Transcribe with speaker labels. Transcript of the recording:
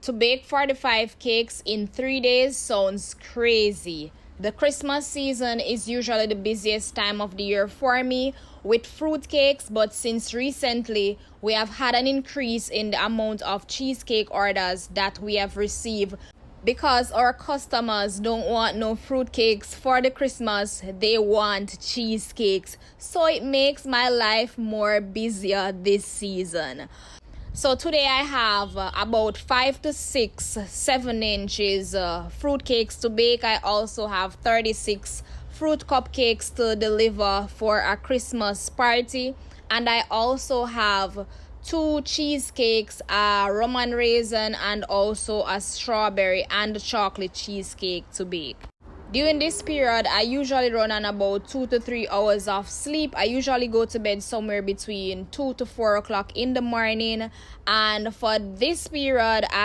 Speaker 1: To bake 45 cakes in 3 days sounds crazy. The Christmas season is usually the busiest time of the year for me with fruit cakes, but since recently we have had an increase in the amount of cheesecake orders that we have received because our customers don't want no fruit cakes for the Christmas, they want cheesecakes. So it makes my life more busier this season. So today I have about 5 to 6 7 inches fruit cakes to bake. I also have 36 fruit cupcakes to deliver for a Christmas party, and I also have 2 cheesecakes, a Roman raisin and also a strawberry and chocolate cheesecake to bake. During this period, I usually run on about 2 to 3 hours of sleep. I usually go to bed somewhere between 2 to 4 o'clock in the morning. And for this period, I